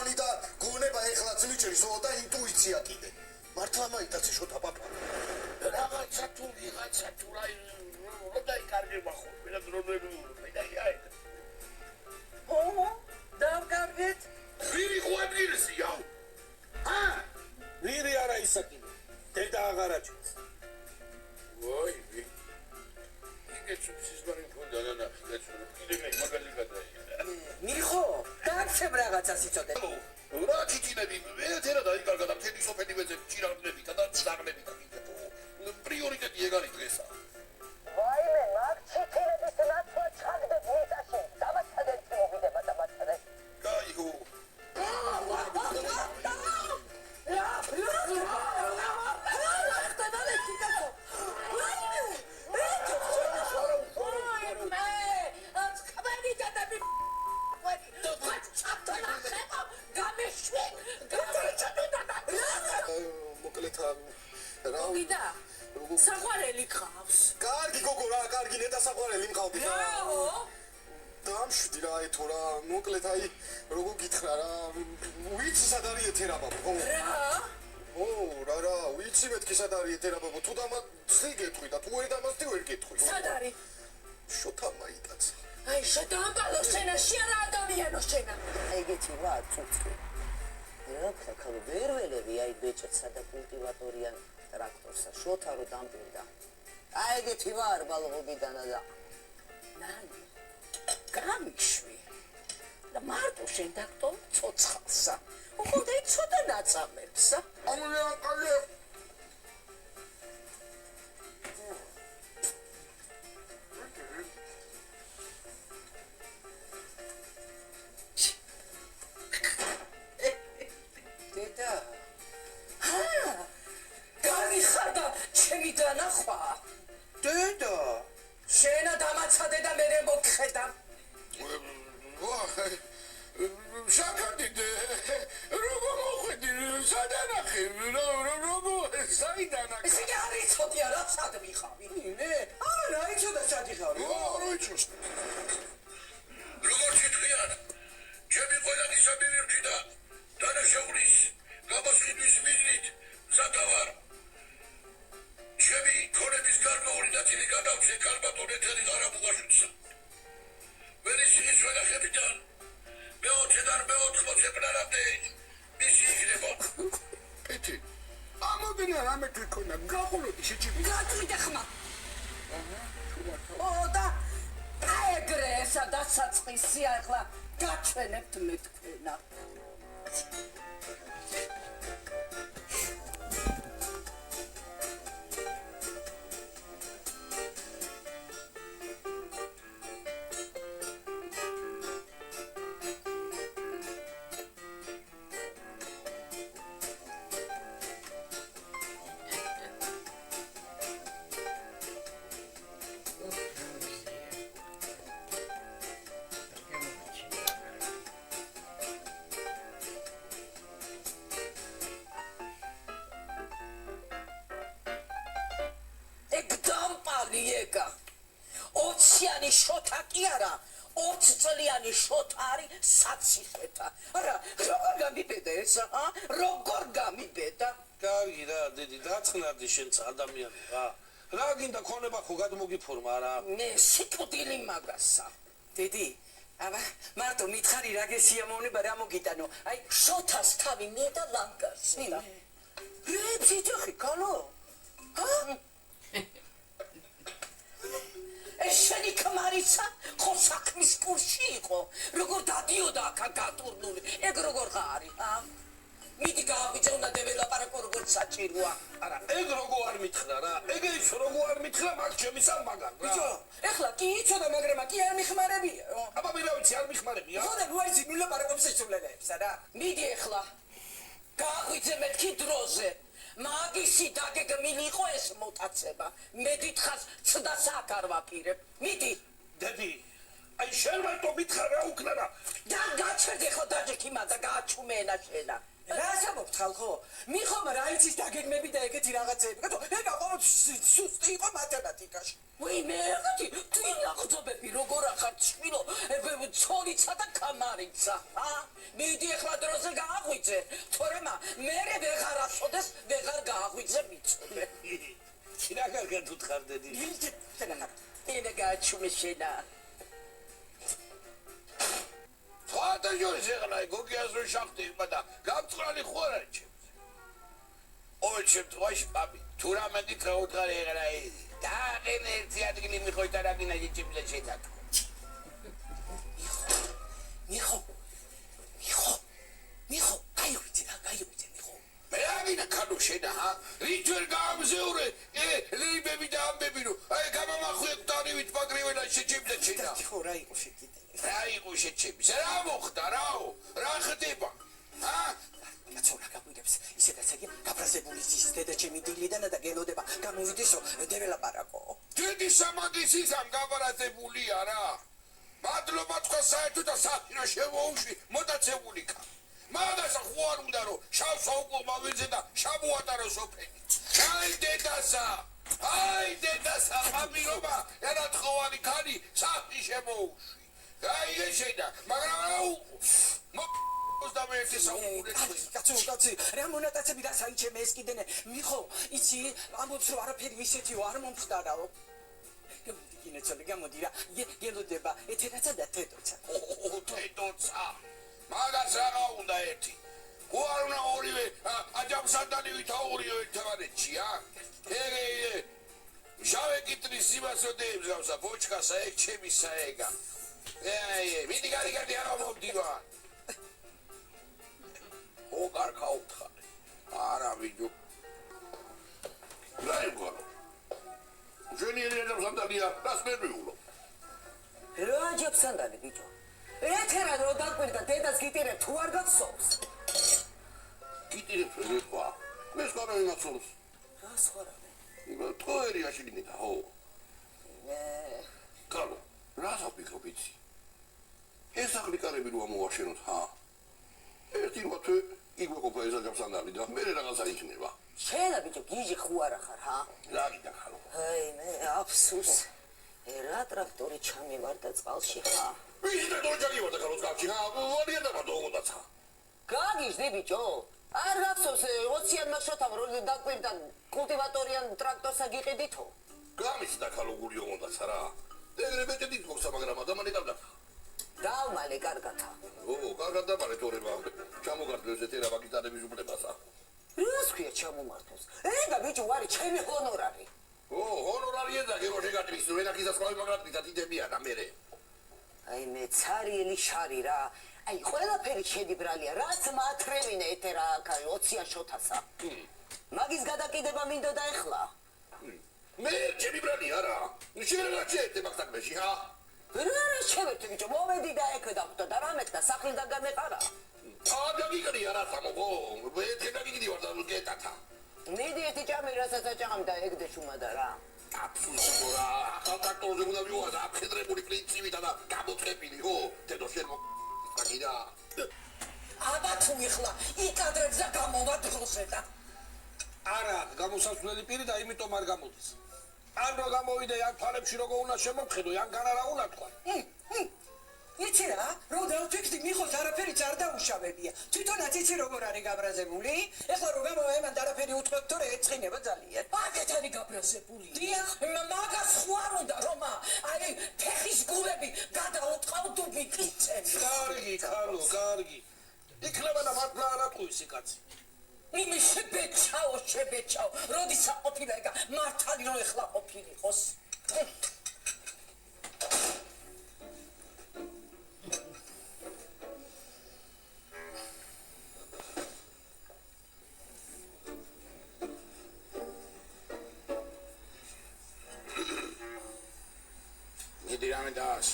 მამანი და გონება ეხლაც მიჭრისო და ინტუიცია კიდე. მართლა მაიტაცე შოთა პაპა. რაღაცა თუ აი როდა იკარგება ხოლმე და დროებულობა და აი. დავკარგეთ. ვირი ყვებირსია? ვირი არა ისაკინე. დედა აღარაჩენს. ვაი. სიზმარი მქონდა ნანახი გეცნობ კიდე მე მაგალი გადაიღე. მიხო, დააცემ რაღაცას იცოდე. რა ჩიტინები ეთერა დაიკარგა და მთელი სოფელი ვეძებ ჭირაღლები და ჭირაღლები და კიდე პრიორიტეტი ეგ არის დღესა. ვაიმე, მაგ ჩიტინების ნაცვლად ჩაგდებ მიწაში. დამაცადეთ მოვიდება დამაცადეთ. გაიგო. საყვარელი ყავს. კარგი გოგო რა, კარგი ნეტა საყვარელი მყავდი რა. რაო? დამშვიდი რა ეთო რა, მოკლედ აი როგორ გითხრა რა, ვიცი სად არის ეთერა ბაბო. რა? რა, ვიცი მეთქი სად არის ეთერა ბაბო, თუ დამასწრი გეტყვი და თუ ვერ დამასწრი ვერ გეტყვი. სად არის? შოთა მაიტაცა. აი შედამბალო შენაში არა ადამიანო შენა. ეგეთი ვარ წუწკი. რა ხაქალ ვერველები აი ბეჭეცა და კულტივატორიან ტრაქტორსა შოთა რო დამპირდა. აი ეგეთი ვარ ბალღობიდანა და ნანი გამიშვი. და მარტო შენ დაქტო ცოცხალსა. უხოდა იცოდა ნაწამებსა. ამოიაყალე დედა შენა დამაცადე და მე მოგხედა შაკარდი როგორ მოხვედი სადანახე როგორ საიდანახე ისე არ იცოდი რა სად მიხავი ნე არა იცოდა სად იხავი რა იცოს როგორ ჩიტყვიან ჩემი ყველანი საბირთი და დანაშაულის გაბასხიდვის მიზნით სათავარ ჩემი ქონების გარკვეული ნაწილი გადავშე კარბატონ ეთერი ღარამუღაშვილსა ვერისის ვენახებიდან მეოთედან მეოთხმოცეპნარამდე მისი იქნება პეთი ამოდენა რამე თქონა გაყოლოდი შეჭი გაწვიდა ხმა და ეგრე ესა დასაწყისია ახლა გაჩვენებთ მე თქვენა ოციანი შოთა კი არა 20 წლიანი შოთა არის საციხეთა არა როგორ გამიბედა ესა როგორ გამიბედა კარგი რა დედი დაწყნარდი შენც ადამიანი რა გინდა ქონება ხო გადმოგიფორმა რა მე სიკვდილი მაგასა დედი აბა მარტო მითხარი რა გესიამოვნება რა მოგიტანო აი შოთას თავი მე და ლანგარსი რე ფიჯახი კალო შენი ქმარიცა ხო საქმის კურსში იყო როგორ დადიოდა აქა გატურნული ეგ როგორ ხარი მიდი გავიძევნა დეველაპარაკო როგორ საჭიროა არა ეგ როგორ არ მითხრა რა ეგ ის როგორ არ მითხრა მაგ ჩემის არ მაგარ რა ბიჭო ეხლა კი იცოდა მაგრამ კი არ მიხმარებია აბა მე რა ვიცი არ მიხმარებია ხო და ნუ ის ვილაპარაკო შეცვლელებს რა მიდი ეხლა გავიძე მეთქი დროზე მაგისი დაგეგმილიყო ეს მოტაცება მე დიდხანს ცდას აქ არ ვაპირებ მიდი დედი აი შენ მარტო მითხარ რა უკნა რა და გაჩერდი ხო დაჭიქი მადა გააჩუმენა შენა რასამობთ ხალხო მიხომ რა იცის დაგეგმები და ეგეთი რაღაცები კაცო ეგა ყოველ სუსტი იყო მათემატიკაში ვინე ეგეთი თინახძობები როგორ ახართ შვილო ცოლიცა და კამარიცა მიდი ახლა დროზე გააღვიძე თორემა მერე ვეღარ აწოდეს ვეღარ გააღვიძე მიწვე რა კარგად უთხარდედი ენა გააჩუმე შენა ხათა ჯოris ეხლა გოგიას რო შახტება და გამწყრალი ხო არა ჩემს ყოველ შემთხვევაში პაპი თუ რამე გაუთხარი ეხლა და აღენ ერთი ადგილი მიხოით არა გინა ჯიჭიბლე შეთათო მიხო გაიღვიძე მიხო მე აგინა კანო შენა რიჩერ გამზეურე ლიბები და ამბები რო აი გამამახვიე დავით პაგრივენა შეჭიბლე შენა ხო რა იყო შეკიდე რა იყო შეჭიბლე რა მოხდა რაო რა ხდება კაცო რა გაგვიდებს ისედაც იგი გაფრაზებული ის დედაჩემი დილიდან და გელოდება გამოვიდისო დეველაპარაკო დიდი სამაგის ისამ გაფრაზებულია რა მადლობა თქვა საერთო და საფინო შემოუში მოტაცებული კა მაგას ხო არ უნდა რომ შავსა უკვე მავიძე და შაბუატარო სოფელი აი დედასა მამირობა ერათხოვანი ქალი საფი შემოუში აი შედა მაგრამ რა კაცო რა მონატაცები რა საიჩემე ეს კიდენე მიხო იცი ამბობს რომ არაფერი ისეთიო არ მომხდარაო გამოდი რა გელოდება ეთერაცა და თედოცა თედოცა მაგას რა უნდა ერთი ხო არ უნდა ორივე აჯამსადანი ვითაურიო ერთმანეთში შავე კიტრის სიმასოდეებს გავსა ბოჩკასა ეგ ჩემი საეგა მიდი გარიგარდი არა მომდივარ ო კარკა უთხარი არა ვიდო რა იყო ჟენიერი აჯამსადანია რას მერვიულო რა აჯამსადანი ბიჭო ეთერა რო დაკვირდა დედას გიტირებ თუ არ გახსოვს გიტირებ რეკვა მე სხვა რა იმაცოლოს რა სხვა რა თოერიაში გინდა ხო კალო რა საფიქრო ვიცი ეს ახლიკარები რო ამოვაშენოთ ერთი როთე იგვეყოფა ეს აჯამსადანი და მე რაღაცა იქნება შენა ბიჭო გიჟი ხო არა ხარ რა გინდა ხალო აი მე აფსუს რა ტრაქტორი ჩამივარდა წყალში ვიზიტე დოჯარი ვარ და ხალოს გავჩი ვარია და მოდოღოდაცა გაგიჟდი ბიჭო არ გახსოვს 20-იან მაშოთამ რო დაკვირდა კულტივატორიან ტრაქტორსა გიყიდითო გამიცდა ხალო გული ომოდაცა რა ეგრებეთე დიდ მოხსა მაგრამ ადამიანი გავდა დავმალე კარგათა კარგად დამალე თორება ჩამოგარდლებს ეთერა მაგიტანების უფლებასა რას ქვია ჩამომართოს ეგა ბიჭო ვარი ჩემი ჰონორარი ჰონორარი ეძა გერო შეგატრის ვენახისას ყავი მაგრამ დიტებია და მერე აი მე ცარიელი შარი რა აი ყველაფერი შედიბრალია რაც მათრევინე ეთერა 20-იან შოთასა მაგის გადაკიდება მინდოდა ეხლა მე შედიბრალია რა შენ რა შეერთე მაგთაკმეში რა შევერთე ბიჭო მომედი და ეგ დავხტო და რამეთქა სახლიდან გამეყარა გიგრია რა სამოგო ეთერა გიგდი ვარ და გეტათა მიდი ერთი ჭამი რასაც აჭამ და ეგდე შუმადა რა აბსოლუტურად რა ხალხაკოზე უნდა ვიუღა და აფხედრებული პრინციპითა და გამოწყებილი ხო თედო შენ მაგიდა აბა თუ იხლა იკადრებს და გამოვა დროზე და არა გამოსასვლელი პირი და იმიტომ არ გამოდის ან რო გამოვიდე ან თვალებში როგორ უნდა შემოხედო ან განარა უნდა თქვა იცი რა რო დავთვიქდი მიხოს არაფერიც არ დაუშავებია თვითონაც იცი როგორ არის გაბრაზებული ეხლა რო გამოვემან არაფერი უთქვათ თორე ეწყინება ძალიან აგეთ არის გაბრაზებული დიახ მაგას ხო არ უნდა რომ აი ფეხის გულები გადაუტყავ თუ მიკიცენ კარგი ხალო კარგი იქნება და მართლა არ ატყუისი კაცი იმი შებეჭაო როდის აყოფილა ეგა მართალი რო ეხლა ყოფილიყოს დას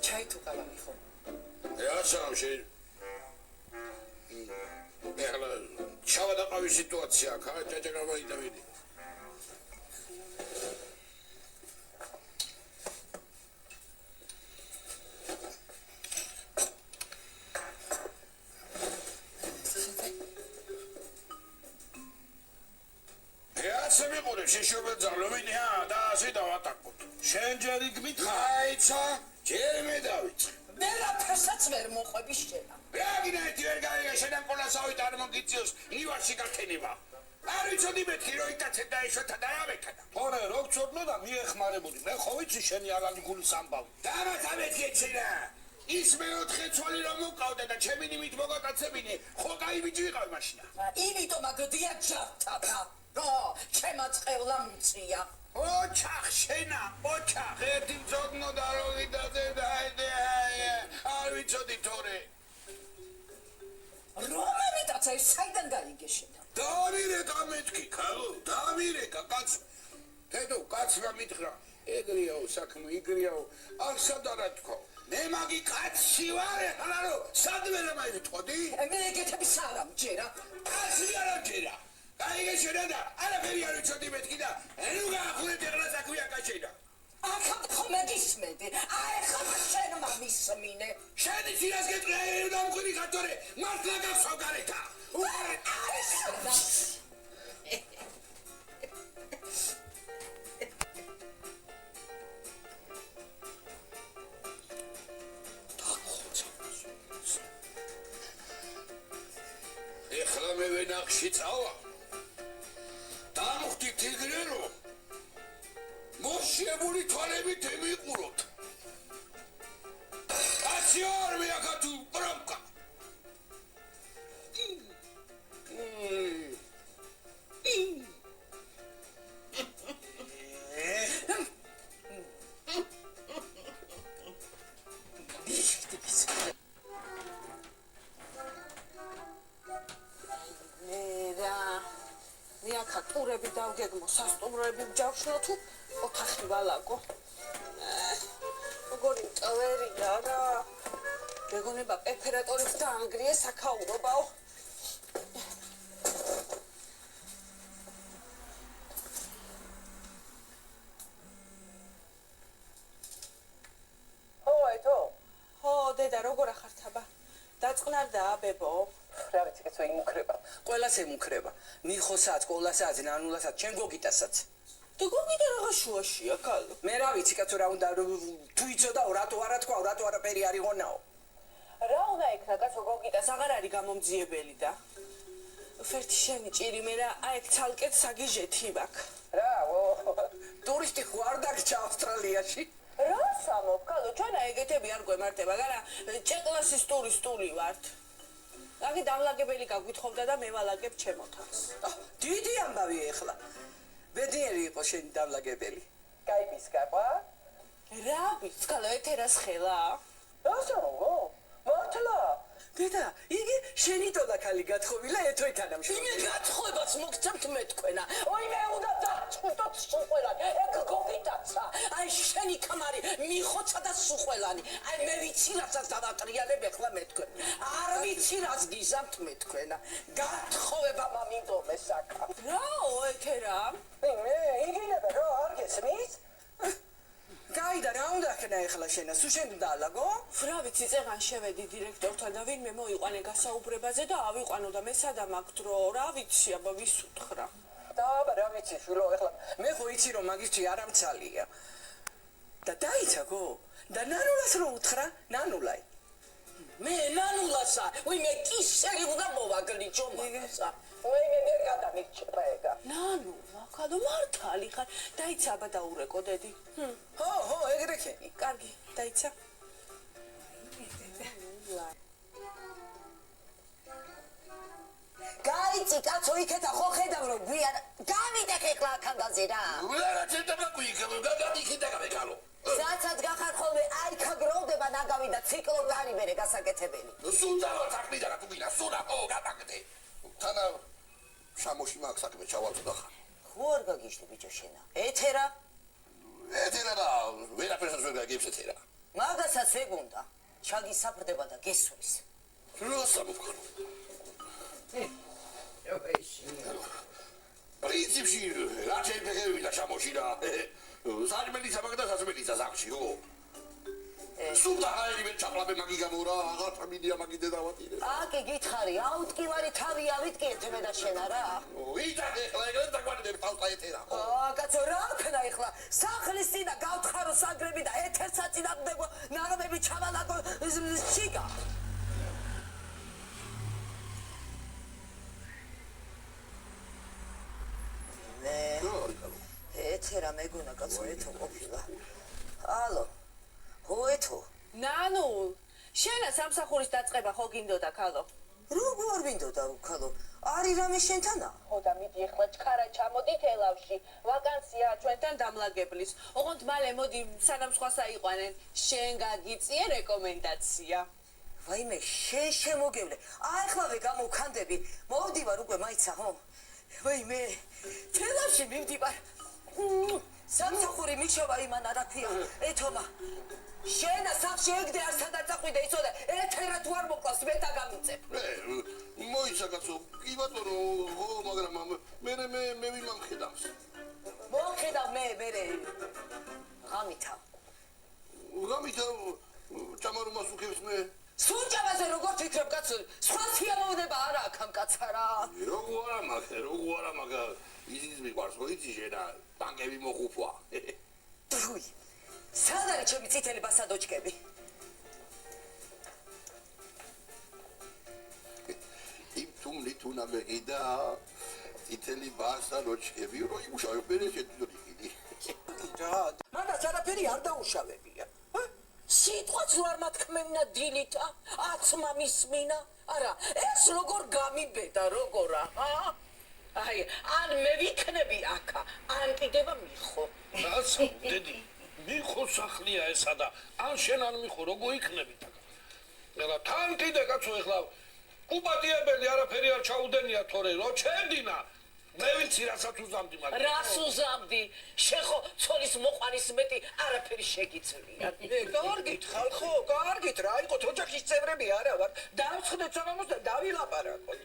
ჩაი თუ ყავი ხო სანამ ეხლა ჩავა და ყავის სიტუაცია აქ ჯაჯაგავა იდავიდი ასე მიყურე შეშობილ ძალოვინია და ასე დავატაკოთ. შენ ჯერ იგმითხრა. აიცა, ჯერ მე დავიწყე. ვერაფერსაც ვერ მოყვები შენა. რეაგინეთი ვერ გაიგე შენან ყოლასავით არ მოგიწიოს ნივარში გაქენება. არ ვიცოდი მეთქი რომ იტაცეთ და ეშოთა და რა მეკანა. თორე რო გწოდნო და მიეხმარებოდი. მე ხო ვიცი შენი ალანი გულის ამბავი. დამაცა მეთქი ეჩინა. ის მეოთხე ცვალი რომ მოკავდა და ჩემი ნიმით მოგაკაცებინე, ხო კაი ბიჭი ვიყავ მაშინა. იმიტომ აგდია ჯართაბა. რო ჩემა წყევლა მიწია. ოჩახ შენა, ოჩახ ერთი მწოდნო და რო ვიდაზე და არ ვიცოდი თორე. რომამიტაცა ის საიდან გაიგე შენა? დამირეკა მეთქი, ქალო, დამირეკა კაც. თედო კაცმა მითხრა, ეგრეაო საქმე, იგრეაო, არ სადარა თქო. მე მაგი კაცი ვარ, ახლა რო სადმე რა მაიტყოდი? მე ეგეთების არ ამჯერა. კაცი არ ამჯერა. გაიგე შენა და არაფერი არ ვიცოდი მეთქი და ნუ გაახურეთ ახლა საქმეა კაჩენა. ახლა ხო მეგისმედი. ახლა შენ მომისმინე. შენი ძიას გეტყვი დამკვირი ხათორე, მართლა გახსოვ გარეთა. ეხლა მე ვენახში წავა. დამხვდით იგრე რომ მოშებული თვალებით ემიყუროთ. კაცი არ მეაქა თუ პრომკა. ნიაკა ტურები დავგეგმო, სასტუმროები ვჯავშნო თუ ოთახი ვალაგო. როგორი მტვერია რა. მეგონება ეფერატორიც დაანგრიე საქაურობაო. დედა როგორ ახართაბა? დაწყნარდა ბებო. რა ვიცი კაცო იმუქრება. ყველას ემუქრება. მიხოსაც, ყოლასაც, ნანულასაც, ჩემ გოგიტასაც. და გოგიტა რაღა შუაშია, ქალო. მე რა ვიცი კაცო რა უნდა თუ იცოდა რატო არა თქვა, რატო არაფერი არ იყონაო. რა უნდა იქნა კაცო გოგიტას აღარ არის გამომძიებელი და. ფერტი შენი ჭირი მე რა აიქ ცალკეთ საგიჟეთი ვაკ. რა, ტურისტი ხო არ დაგჭა ავსტრალიაში? რა სამობ, ქალო, ჩვენა ეგეთები არ გვემართება, განა ჭეკლასის ტურისტული ვართ. აგი დამლაგებელი გაგვითხოვდა და მე ვალაგებ ჩემოთავს. დიდი ამბავი ეხლა. ბედნიერი იყო შენი დამლაგებელი. გაიბის გაყვა? რა ვიცი, ქალო, ეთერას ხელა? რასაო? მართლა? დედა, იგი შენი ტოლაკალი გათხოვილა ეთოეთანამშრომელი. იმე გათხოვებას მოგცემთ მე თქვენა. ой მე უნდა დაწყვიტოთ სუყველანი. ეგ გოგიტაცა. აი შენი კამარი მიხოცა და სუყველანი. აი მე ვიცი რასაც დავატრიალებ ახლა მე თქვენ. არ ვიცი რას გიზამთ მე თქვენა. გათხოვება მამინდომე საკა. რაო ეთერა? მე იგინება რა არ გესმის? გაიდა რა უნდა ხნა ეხლა შენა სულ შენ უნდა ალაგო? რა ვიცი წეღან შევედი დირექტორთან და ვინმე მოიყვანე გასაუბრებაზე და ავიყვანო და მე სადამ აქ დრო რა ვიცი აბა ვის უთხრა. და აბა რა ვიცი შვილო ეხლა მე ხო იცი რომ მაგისტრი არამცალია. და დაიცაგო და ნანულას რო უთხრა ნანულაი. მე ნანულასა ვინმე კისერი უნდა მოვაგლიჯო მაგასა. მე მე გადამიჭება ეგა. ნანულა ქადო მართალი ხარ დაიცა აბა დაურეკო დედი. ხო ეგრე ხენი. კარგი დაიცა. გაიცი კაცო იქეთა ხო ხედავ რომ გვიან გამიდე ხეხლა ხანდაზე რა რა ცოტა გიქო გადადიხიდა გამეკალო საცად გახარ ხოლმე აი ქაგროვდება ნაგავი და ციკლონარი მერე გასაკეთებელი სუნდა თაკმიდა რა თუგინა სუნა ო გადაგდე თანა შამოში მაგ საქმე ჩავალწოდა ხარ ხო არ გაგიშდი ბიჭო შენა ეთერა და ვერაფერსაც ვერ გაგებს ეთერა მაგასაც ეგ უნდა ჩაგისაფრდება და გესვრის როცა მოვქარო პრინციპში რა შეიძლება და შამოში და საჭმელი სამაგდა სასმელი სასახში ო სულდა აიღე ჩაყლაბე მაგი გამორა აღარ მინდია მაგი დედავატირე აკი გითხარი აუტკივარი თავი ავიტკიეთ მე და შენ არა იტანე ხლა ეგრე დაგვანდები თავს აეთერა ხო კაცო რა ქნა ეხლა სახლის წინა გავთხარო საგრები და ეთერს აწინაყდებო ნაღმები ჩავალაგო შიგა ეთერა მეგონა კაცო ეთო ყოფილა ალო ეთო ნანუ შენა სამსახურის დაწყება ხო გინდოდა ქალო როგორ მინდოდა ქალო არის რამე შენთანა ხო და მიდი ახლა ჩქარა ჩამოდით ელავში ვაკანსია ჩვენთან დამლაგებლის ოღონდ მალე მოდი სანამ სხვას აიყვანენ შენ გაგიწიე რეკომენდაცია ვაიმე შენ შემოგევლე აახლავე გამოვქანდები მოვდივარ უკვე მაიცა ხო ვაიმე თელავში მივდივარ სამსახური მიჩოვა იმან რა ქვია ეთომა შენა სახში ეგდე არ სადაც აყვიდე იცოდე ეთერა თუ არ მოკლავს მე დაგამიწებ მოიცა კაცო კი ბატონო ხო მაგრამ მე ვიმამხედავს მოხედავ მე ღამითა ჭამარუმას უქებს მე სუნჯაბაზე როგორ ფიქრობ კაცო სხვა სიამოვნება არა აქ ამ კაცარა როგორ არა მაგა ისიც მიყვარს ხო იცი შენა ბანკები მოხუფვა თუი სად არის ჩემი წითელი ბასადოჩკები იმ თუმლი თუნა მეგიდა წითელი ბასადოჩკები რო იმუშავე პერეშეთი მანაც არაფერი არ დაუშავებია სიტყვაც არ მათქმევნა დილითა აცმა მისმინა არა ეს როგორ გამიბედა როგორ აი ან მე ვიქნები აქა ან კიდევა მიხო რაცო დედი მიხო სახლია ესა და ან შენ არ მიხო როგორ იქნებით ეხლა თან კიდე კაცო ეხლა უპატიებელი არაფერი არ ჩაუდენია თორე რო ჩერდინა მე ვიცი რასაც უზამდი მაგრამ რას უზამდი შეხო ცოლის მოყვანის მეტი არაფერი შეგიძლია კარგით ხალხო კარგით რა იყოთ ოჯახის წევრები არა ვარ დავცხდეთ საღამოს და დავილაპარაკოთ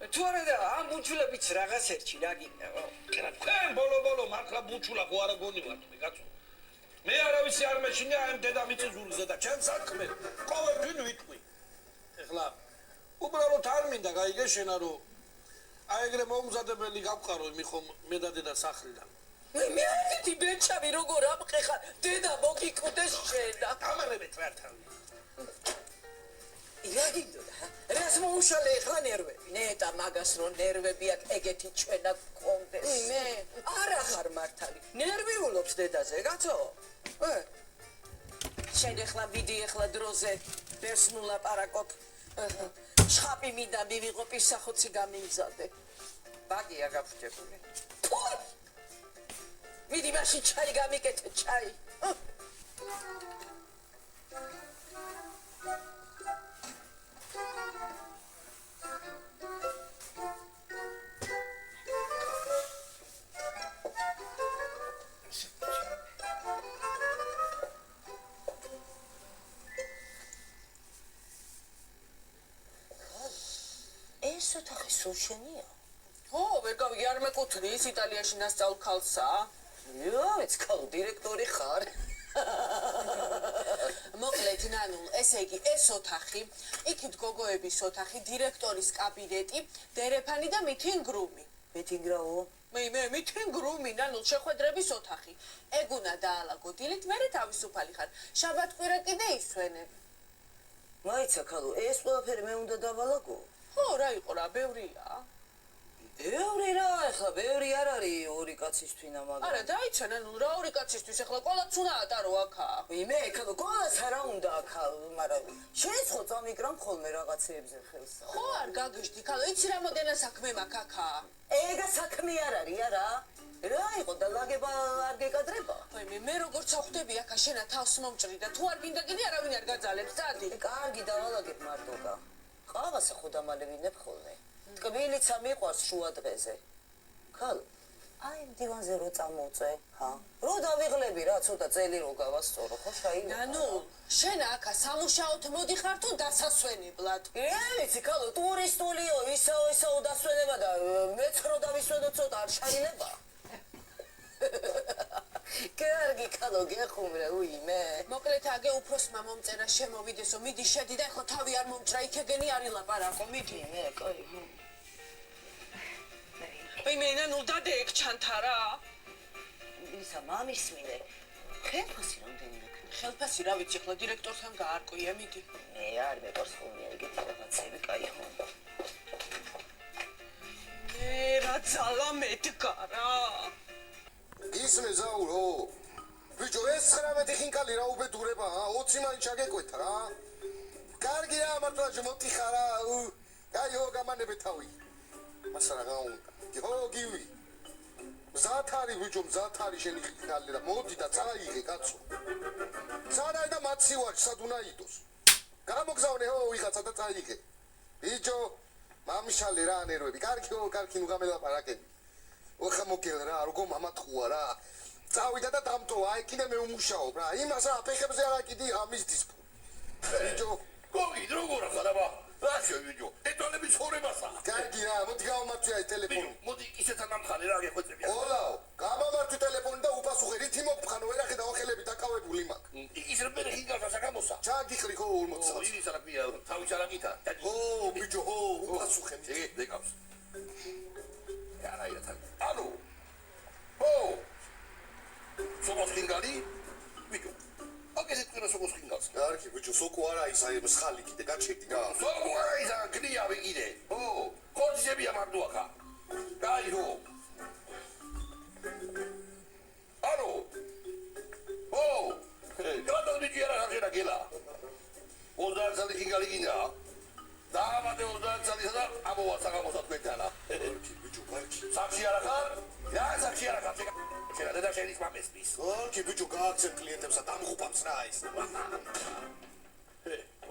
თუ არა და ამ ბუჩულებიც რაღაც ერთში რა გინდა თქვენ ბოლო მართლა ბუჩულა ხო არა გონივართ მე კაცო მე არავისი არ მეშინია ამ დედამიწის ზურგზე და ჩემ საქმე ყოველთვის ვიტყვი ეხლა უბრალოდ არ მინდა გაიგე შენა რომ აი ეგრე მომზადებელი გავყარო მიხო მე და დედა სახლიდან მე ეგეთი ბეჭავი როგორ ამყეხა დედა მოგიკვდეს შენა ამანებეთ ვერთან ილაგინდოდა რას მოუშალე ეხლა ნერვები ნეტა მაგას რო ნერვები აქ ეგეთი ჩვენა გქონდეს მე არა ხარ მართალი ნერვიულობს დედაზე კაცო შენ ეხლა ვიდი ეხლა დროზე ბერსნულ ლაპარაკობ შხაპი მინდა მივიღო პირსახოცი გამიმზადე ბაგია გაფრთხებული ვიდი მაშინ ჩაი გამიკეთე ჩაი ეს ოთახი სულ შენია ო ვეკავი არ მეკუთვნის იტალიაში ნასწავლ ქალსა იოიც ქალ დირექტორი ხარ მოკლედ ნანულ ესე იგი ეს ოთახი იქით გოგოების ოთახი დირექტორის კაბინეტი დერეფანი და მითინგრუმი მითინგრაო მე მითინგრუმი ნანულ შეხვედრების ოთახი ეგ უნდა დაალაგო დილით მერე თავისუფალი ხარ შაბათ-კვირა კიდე ისვენებ მაიცა ქალო ეს ყველაფერი მე უნდა დავალაგო ხო რა იყო რა ბევრია ბევრი რა ეხლა ბევრი არ არის ორი კაცის თვითონ მაგრამ არა დაიცა ნანულ რა ორი კაცისთვის ეხლა ყველაც უნდა ატარო აქა მე ქალო ყველას არა უნდა აქა მაგრამ შენც ხო წამიკრამ ხოლმე რაღაცეებზე ხელს ხო არ გაგიჟდი ქალო იცი რამოდენა საქმე მაქვს აქა ეგა საქმე არ არის არა რა იყო და ლაგება არ გეკადრება მე როგორც ახვდები აქა შენა თავს მომჭრი და თუ არ გინდა კიდე არავინ არ გაძალებს დადი კარგი დავალაგებ მარტო ყავასა ხო დამალევინებ ხოლმე ტკბილიცა მიყვარს შუა დღეზე ქალო აი დივანზე რო წამოწე რო დავიღლები რა ცოტა წელი რო გავასწორო ხო შეიძლება ნანუ შენ აქა სამუშაოდ მოდიხარ თუ დასასვენებლად ვიცი ქალო ტურისტულიო ისაო დასვენება და მეც რო დავისვენო ცოტა არ შარილება კარგი კალო გეხუმრა უიმე. მოკლედ აგე უფროსმა მომწერა შემოვიდესო, მიდი შედი და ეხლა თავი არ მომჭრა, იქეგენი არ ილაპარაკო, მიდი. მე კოი. ვინმე ნუ დადეკ ჩანთარა. ისა მამის მინე. ხელფასი რამდენი გქნა? ხელფასი რა ვიცი, ახლა დირექტორთან გაარკვია, მიდი. მე არ მეყავს ხოლმე ეგეთი რაღაცები, კაი ხო. რა ძალა მედგა რა. ისმე ზაურო. ბიჭო, ეს 19 ხინკალი რა უბედურება, 20 მაინც ჩაგეკვეთა რა. კარგი რა, მართლა მოტიხარ რა. გაიო, გამანებე თავი. მასა რა გაუნდა. გიო, გივი. მზათარი ბიჭო, მზათარი შენი ხინკალი რა. მოდი და წაიღე, კაცო. სანაი და მაცივარ, სად უნდა იდოს. გამოგზავნე ო ვიღაცა და წაიღე. ბიჭო, მამიშალე რა ნერვები. კარგი, ნუ გამელაპარაკები. ოხა მოგელ რა, როგორ მამათყუა რა. წავიდა და დამტოვა, აი კიდე მე უმუშაობ რა. იმას რა ფეხებზე არა კიდე ამის დისკო. ბიჭო, გოგი როგორ ხარაბა? რა შევიჯო? ეტოლები ცხოვრებასა. კარგი რა, მოდი გავამართვი აი ტელეფონი. მოდი ისეთან ამხანე რა გეხვეწებია. ოლაო, გამამართვი ტელეფონი და უპასუხე, რითი მოგფხანო, ვერ ახედა ხელები დაკავებული მაქვს. ის რა მე ხინკალს საკამოსა. ჩაგიხრი ხო 40. ის არა პია, თავის არა გითა. ო, ბიჭო, უპასუხე მე. ეგ დეკავს. არა ირათან. ალო. ო. სოკოს ხინკალი? ბიჭო. აგეზე თქვენ სოკოს ხინკალს. კარგი ბიჭო, სოკო არა ის აი მსხალი კიდე გაჩერდი რა. სოკო არა ის გნიავი კიდე. ო, ხორცებია მარტო ახა. კაი ხო. ალო. ო. გადო ბიჭი არა ხერა გელა. 30 წელი ხინკალი გინდა. დაამატე 30 წელისა და ამოვა საკამოსა თქვენთანა. კარგი ბიჭო, კარგი. საქსი არა ხარ? რა საქსი არა ხარ? შენ და შენის მამესმის. კარგი ბიჭო, გააქცევ კლიენტებსა დამღუპავს რა ის.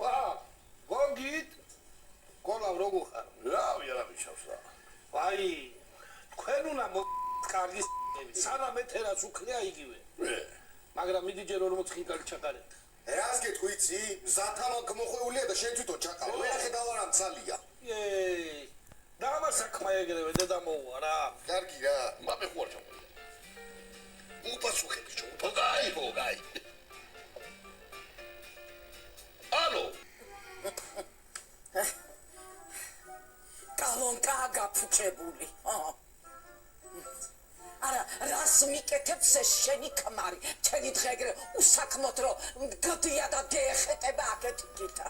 ვა, გოგით? კოლავ როგორ ხარ? რა ვიარა მიშავს რა. ვაი, თქვენ უნდა კარგი სანამ ეთერას უქნია იგივე. მაგრამ მიდი ჯერ 40 ხინკალი ჩატარეთ. რას გეტყვი იცი? მზათამა გმოხვეულია და შენ თვითონ ჩაკავ. ვერ ახედავ არა მცალია. დამა საქმე ეგრევე და დამოუვა რა. კარგი რა. მამე ხო არ ჩამოვა. უპასუხე ბიჭო. ოგაი. ალო. კალონკა გაფუჭებული. არა, რას მიკეთებს ეს შენი ქმარი? ჩემი დღე ეგრე უსაქმოდ რომ გდია და დეეხეტება აქეთ გიტა.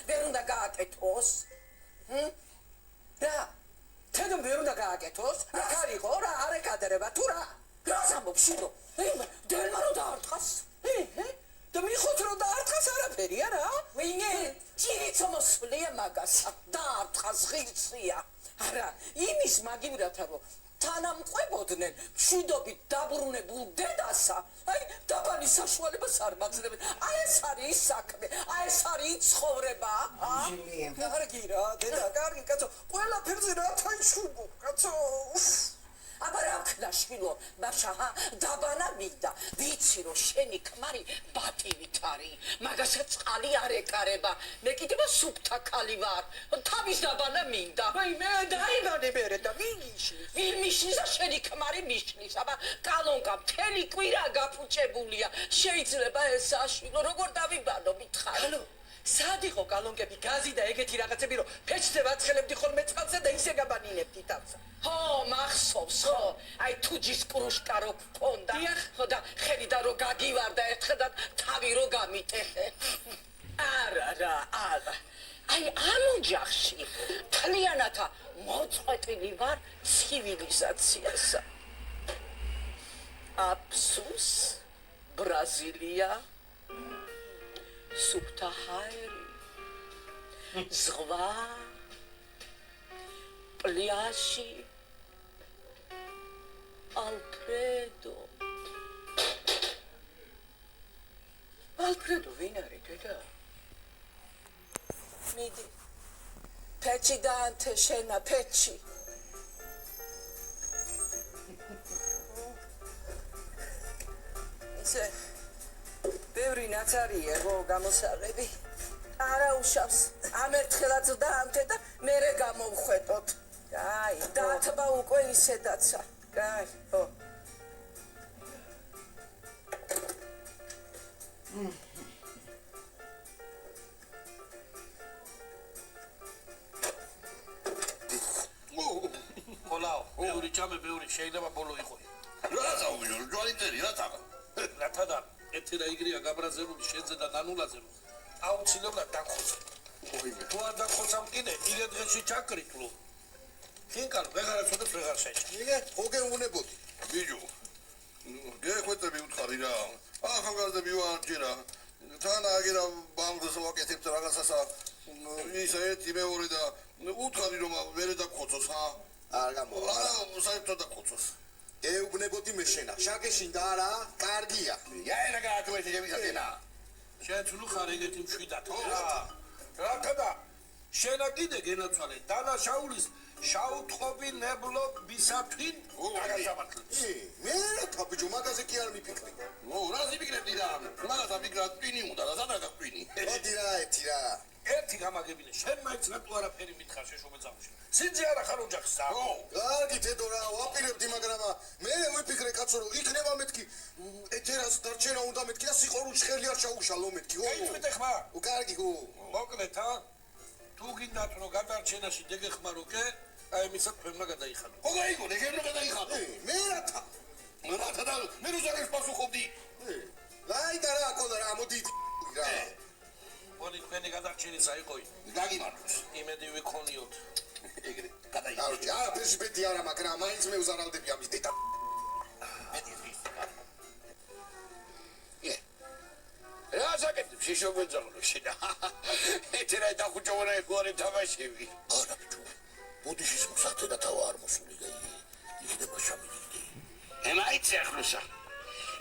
ვერ უნდა გააკეთოს? რა? თედა ვერ უნდა გააკეთოს? რა კარიყო, რა არ ეკადრება თუ რა? რას ამბობს შინო? დელმა რომ დაარტყას? და მიხოთ რომ დაარტყას არაფერი არა? ვინე? ჭირიც მოსვლია მაგასა. დაარტყას ღირსია. არა, იმის მაგივრათა რომ თანამყვებოდნენ მშვიდობით დაბრუნებულ დედასა, აი დაბალი საშუალებას არ მაძლევენ. აი ეს არის საქმე, აი ეს არის ცხოვრება. კარგი რა, დედა, კარგი კაცო, ყველაფერზე რა თაიშვებო, კაცო. აბა რა ვქნა შვილო, მაშა დაბანა მინდა. ვიცი რომ შენი ქმარი ბატივით არის, მაგასაც წყალი არ ეკარება. მე კიდევ სუფთა ქალი ვარ. თავის დაბანა მინდა. აი მე დაიბანე მერე და ვინიშნის. ვინ მიშნის და შენი ქმარი მიშნის. აბა კალონკა მთელი კვირა გაფუჭებულია. შეიძლება ეს საშვილო როგორ დავიბანო მითხარ. ალო სად იყო კალონკები გაზი და ეგეთი რაღაცები რომ ფეჩზე ვაცხელებდი ხოლმე წყალსა და ისე გაბანინებდი თავს. ხო, მახსოვს ხო. აი თუჯის კრუშკა რო გქონდა. ხო და ხედიდა რომ გაგივარდა ერთხელ და თავი რო გამიტეხე. არა. აი ამ ოჯახში თლიანათა მოწყვეტილი ვარ ცივილიზაციასა. აფსუს ბრაზილია სუფთა ჰაერი ზღვა პლიაჟი ალფრედო ვინ არის დედა? მიდი პეჩი დაანთე შენა პეჩი. ისე ბევრი ნაცარია გო გამოსაღები. არა უშავს. ამ ერთხელაც დაანთე და მერე გამოვხვეტოთ. კაი, დათბა უკვე ისედაცა. კაი, ხო. ხოლაო, ბევრი ჭამე, ბევრი შეიძლება ბოლო იყოი. რა საუბრო, ჯვარი წერი, რა თამა? რათა და ერთი რა იგრია გაბრაზებული შენზე და ნანულაზე, რომ აუცილებლად დაგხოცე. თუ არ დაგხოცამ კიდე, იგე დღეში ჩაკრიტლო. ხინკალ, ვეღარ აწოდებს, ვეღარ შეჭა. იგე, ხოგე უნებოდი. ბიჭო, გეხვეწები უთხარი რა. ახალგაზრდები ვარ ჯერა. თან აგერა ბამბოს ვაკეთებთ რაღაცასა. ის ერთი მეორე და უთხარი რომ ვერ დაგხოცოს, ხა? არ გამოვა. არა, საერთოდ დაგხოცოს. ეუბნებოდი მე შენა. შაგეშინდა არა? კარგია. იაერა გაათუეთი შემისათენა. შენ თუ ხარ ეგეთი მშვიდად. რათა და შენა კიდე გენაცვალე დანა შაულის შაუტყობი ნებლო ბისათვინ დაგასამართლებს. მე რა ბიჭო, მაგაზე კი არ მიფიქრი. რა ზიფიქრებდი და მაგას ამიგრა ტვინი უნდა და სადაა ტვინი. მოდი რა, ერთი რა. ერთი გამაგებინე, შენ მაინც რატო არაფერი მითხარ შეშობეძავში. სიძე არა ხარ ოჯახსა. კარგი თედო რა, ვაპირებდი, მაგრამ მე ვიფიქრე კაცო, რომ იქნება მეთქი ეთერას დარჩენა უნდა მეთქი და სიყვარული ხელი არ ჩაუშალო მეთქი. გაიწვიდე ხმა? კარგი გო. მოკლედ ა თუ გინდათ რომ გადარჩენაში დეგეხმარო კე, აი მისად ფერმა გადაიხადო. ხო გაიგონე, გემრო გადაიხადო. მე რათა? რათა და მე რუსეთის პასუხობდი. აი და რა ყოლა რა, მოდი რა. მოდი თქვენი გადარჩენის აიყოი. გაგიმართოს. იმედი ვიქონიოთ. ეგრე გადაიხადო. არა, პრეზიდენტი არა, მაგრამ მაინც მე უზარალდები ამის დედა. რა საკეთებ შეშობეძაღლო შედა. ეთერა დახუჭოვნა ეგوارე თამაშები. არა ბიჭო. ბუდიშის მოსახდე და თავა არ მოსული და იქნება შამიდი. ემაიცი ახლოსა.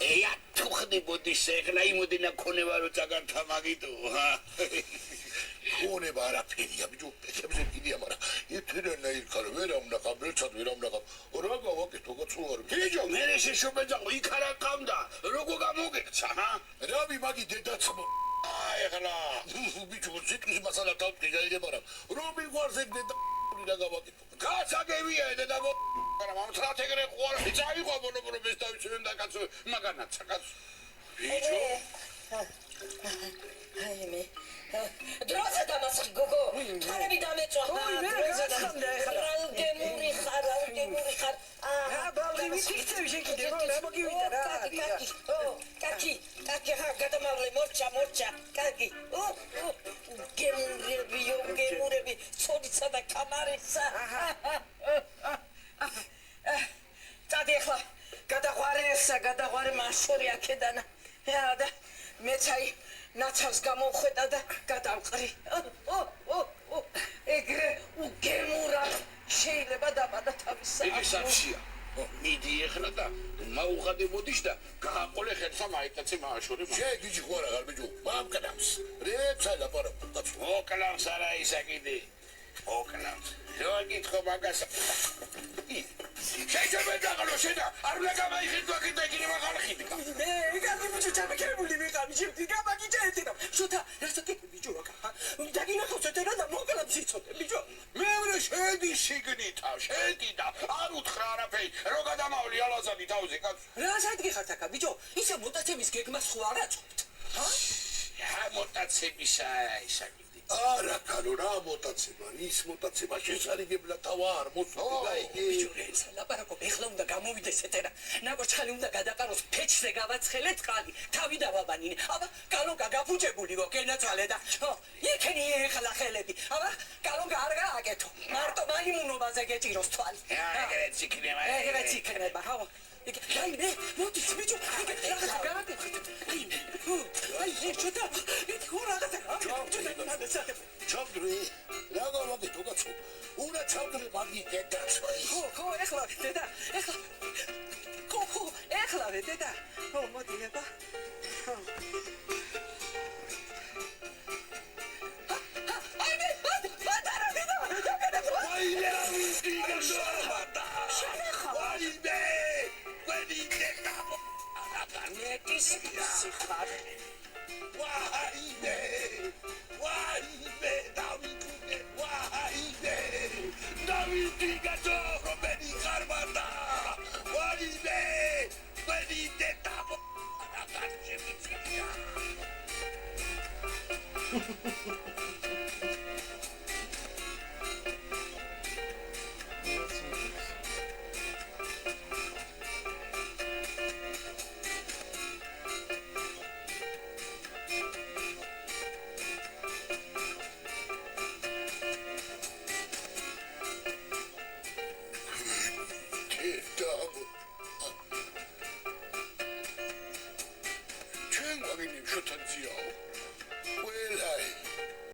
ეა თუ ხდი ბუდიშს ეხლა იმოდინა ქონება რო წაგართამაგიტო. ქონება არაფერია ბიჭო. ეხებზე კიდია, მაგრამ ეთერა იქარ ვერ ამნახა, ბერცად ვერ ამნახა. რა გავაკეთო გაწუვარი. ბიჭო, მე შეშობეძაღლო იქ არა ყავდა. როგორ გამოგეცა, ჰა? რამი მაგი დედაცმო. ეხლა ბიჭო, სიტყვის მასალა დავდგე გაიგება რა. რომი გვარზე დედა და გავაკეთო. გასაგებია დედა მაგრამ ამ სტრატეგიე ყوار წაიღო მონოპოლოს დავიცვენ და კაცო მაგანაცა კაცო. ბიჭო აი მე დროზე დამასხი გოგო ხარები დამეწვა დროზე დამასხი რალგემური ხარ რა ბავშვი მიფიქრე შენ კიდე რა მოგივიდა რა კაკი ხა გადამავლე მორჩა კაკი გემურები ცოდისა და კამარისა წადი ახლა გადაღვარე მასური აქედანა და მეცაი ნაცავს გამოვხედა და გადავყრი ეგრე უგემურად შეიძლება დაბადა თავისა იგი საფშია. მიდი ეხლა და მაუღადებოდიშ და გააყოლე ხელსა მაიტაცი მააშური. შეგიჯი ხო არა ბიჭო, მამკდამს. რეცა ლაპარაკო. ოკლავს არა ისა კიდე. ოკლავს. რა გითხო მაგას. შეშობეძაღლო შედა, არ უნდა გამაიხიდო კიდე იგი მაგალხიდი. ეგარი ბიჭო ჩამეკერებული ვიყავი შემთი გამაგიჭა ეთერა შოთა რასაკეთე ბიჭო რა დაგინახავს ეთერა და მოკლავს იცოდე ბიჭო მეორე შედი შიგნითა შედი და არ უთხრა არაფერი რო გადამავლი ალაზანი თავზე კაცო რა საერთი ხარ თაკა ბიჭო ისე მოტაცების გეგმას ხო არ აწვდით ჰა მოტაცებისა ისა კიდე არა კანო რა მოტაცება ის მოტაცება შესარიგებლად თავა არ მოსულა იგი ბიჭო ეს ლაპარაკო ეხლა უნდა გამოვიდეს ეთერა ნაკოჩხალი უნდა გადაყაროს ფეჩზე გავაცხელე წყალი თავი დავაბანინე აბა კალონკა გაფუჭებული გო გენაცვალე და იქენი ეხლა ხელები აბა კალონკა არ გააკეთო მარტო მაიმუნობაზე გეჭიროს თვალი ეგრეც იქნება ხო აი მე მოდი ბიჭო რაღაცა გააკეთე აი შოთა ხო რაღაცა ჩავდრი რა გავაკეთო კაცო უნდა ჩავდრი მაგი დედაც ხო ეხლა დედა ხო ეხლა დედა ხო მოდი აბა აი მე ბატარა დედა აი რა ვიგებდა აი მე ვედი დედა ნეტის სიხარ ვაიმე დავიდი გაწო რომელი ხარბატა ვაიმე ვედი დედა ვაგინებ შოთანძიაო ყველაი